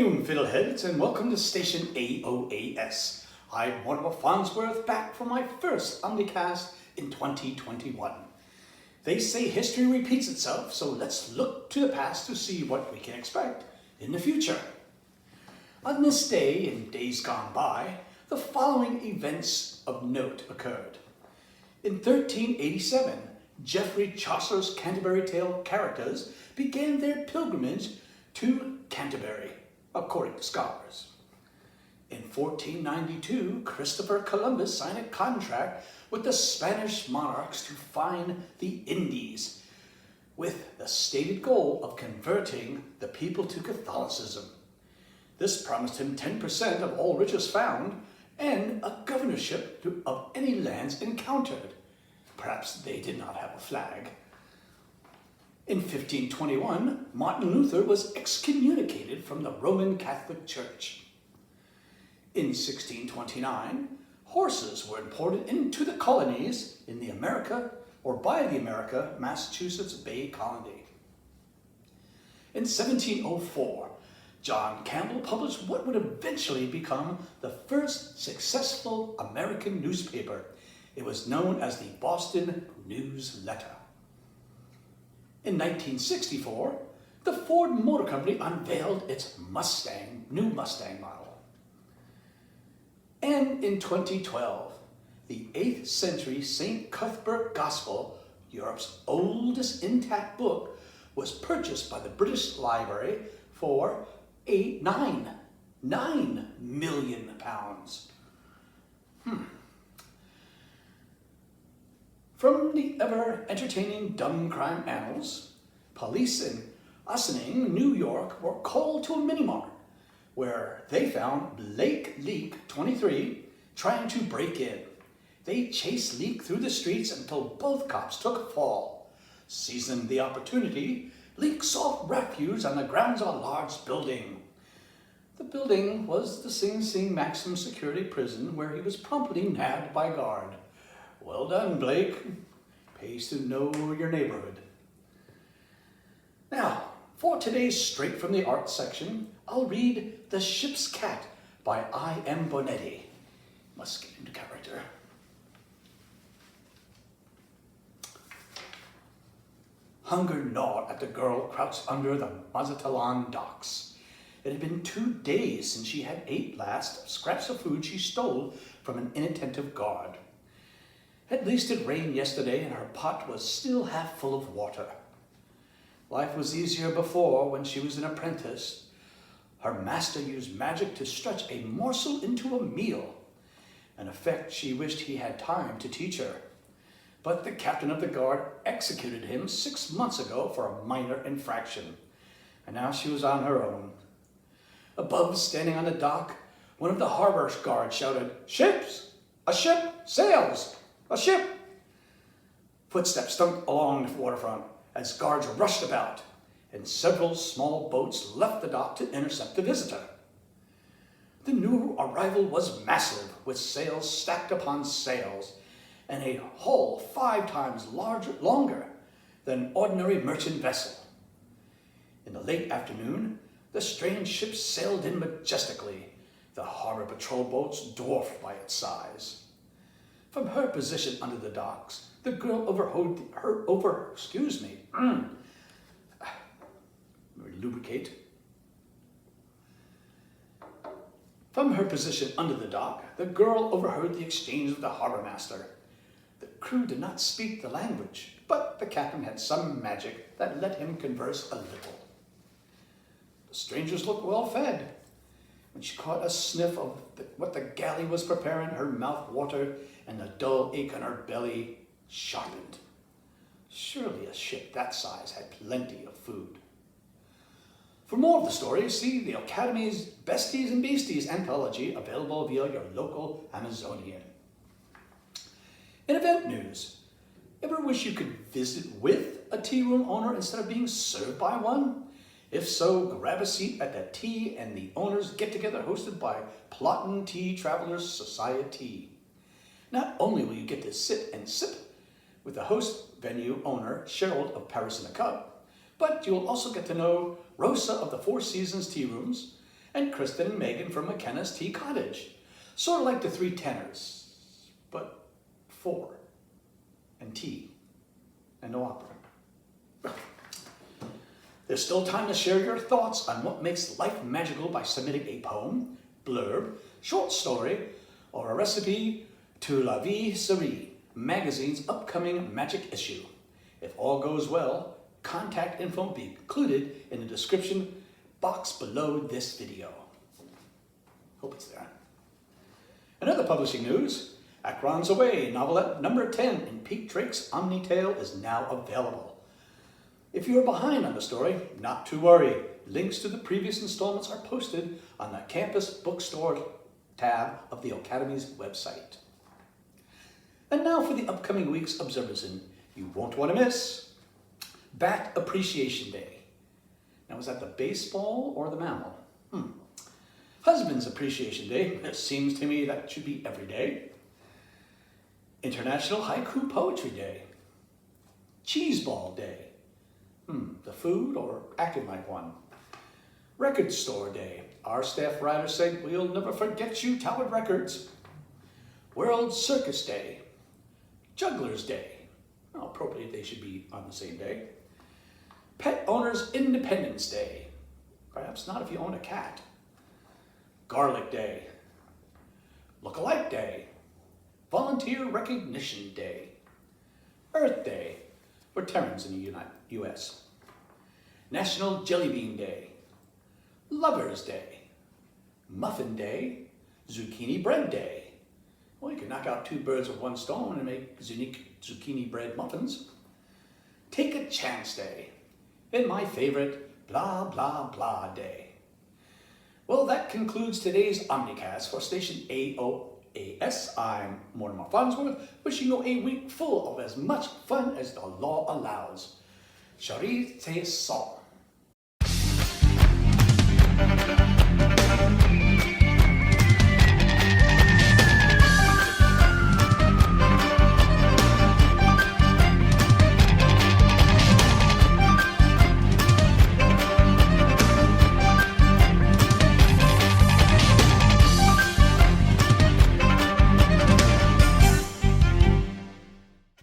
Felilum, fiddleheads, and welcome to Station AOAS. I'm Mortimer Farnsworth, back for my first Omnicast in 2021. They say history repeats itself, so let's look to the past to see what we can expect in the future. On this day, in days gone by, the following events of note occurred. In 1387, Geoffrey Chaucer's Canterbury Tales characters began their pilgrimage to Canterbury, according to scholars. In 1492, Christopher Columbus signed a contract with the Spanish monarchs to find the Indies, with the stated goal of converting the people to Catholicism. This promised him 10% of all riches found and a governorship of any lands encountered. Perhaps they did not have a flag. In 1521, Martin Luther was excommunicated from the Roman Catholic Church. In 1629, horses were imported into the colonies in the by the Massachusetts Bay Colony. In 1704, John Campbell published what would eventually become the first successful American newspaper. It was known as the Boston News Letter. In 1964, the Ford Motor Company unveiled its new Mustang model. And in 2012, the 8th century St. Cuthbert Gospel, Europe's oldest intact book, was purchased by the British Library for £9 million. From the ever-entertaining dumb crime annals, police in Ossining, New York, were called to a mini-mart where they found Blake Leak, 23, trying to break in. They chased Leak through the streets until both cops took a fall. Seizing the opportunity, Leak sought refuge on the grounds of a large building. The building was the Sing Sing maximum security prison, where he was promptly nabbed by a guard. Well done, Blake. Pays to know your neighborhood. Now, for today's Straight from the Art section, I'll read The Ship's Cat by I.M. Bonetti. Must get into character. Hunger gnawed at the girl crouched under the Mazatlan docks. It had been 2 days since she had ate last scraps of food she stole from an inattentive guard. At least it rained yesterday and her pot was still half full of water. Life was easier before when she was an apprentice. Her master used magic to stretch a morsel into a meal, an effect she wished he had time to teach her. But the captain of the guard executed him 6 months ago for a minor infraction, and now she was on her own. Above, standing on the dock, one of the harbor guards shouted, "Ships! A ship! Sails! A ship!" Footsteps stunk along the waterfront as guards rushed about, and several small boats left the dock to intercept the visitor. The new arrival was massive, with sails stacked upon sails, and a hull 5 times longer than an ordinary merchant vessel. In the late afternoon, the strange ship sailed in majestically, the harbor patrol boats dwarfed by its size. From her position under the docks, the girl lubricate. From her position under the dock, the girl overheard the exchange with the harbor master. The crew did not speak the language, but the captain had some magic that let him converse a little. The strangers looked well fed. When she caught a sniff of what the galley was preparing, her mouth watered and the dull ache on her belly sharpened. Surely a ship that size had plenty of food. For more of the story, see the Ocademy's Besties and Beasties anthology, available via your local Amazonian. In event news, ever wish you could visit with a tea room owner instead of being served by one? If so, grab a seat at the Tea and the Owners Get-Together hosted by Plottin Tea Travelers Society. Not only will you get to sit and sip with the host venue owner, Cheryl of Paris in a Cup, but you will also get to know Rosa of the Four Seasons Tea Rooms, and Kristen and Megan from McKenna's Tea Cottage. Sort of like the three tenors, but four, and tea, and no opera. There's still time to share your thoughts on what makes life magical by submitting a poem, blurb, short story, or a recipe to La Vie Serie, magazine's upcoming magic issue. If all goes well, contact info will be included in the description box below this video. Hope it's there. Another publishing news, Akron's Away, novelette number 10 in Pete Drake's Omni tale is now available. If you are behind on the story, not to worry. Links to the previous installments are posted on the campus bookstore tab of the Ocademy's website. And now for the upcoming week's observation you won't want to miss. Bat Appreciation Day. Now, is that the baseball or the mammal? Husband's Appreciation Day. It seems to me that should be every day. International Haiku Poetry Day. Cheese Ball Day. The food or acting like one. Record Store Day. Our staff writers say, we'll never forget you, Tower Records. World Circus Day. Juggler's Day. Well, appropriate they should be on the same day. Pet Owners Independence Day. Perhaps not if you own a cat. Garlic Day. Look-alike Day. Volunteer Recognition Day. Earth Day for Terrans in the U.S. National Jelly Bean Day. Lover's Day. Muffin Day. Zucchini Bread Day. Well, you can knock out two birds with one stone and make unique zucchini bread muffins. Take a Chance Day. And my favorite, Blah Blah Blah Day. Well, that concludes today's Omnicast for Station AOAS. I'm Mortimer Farnsworth, wishing you a week full of as much fun as the law allows. Charité Saw.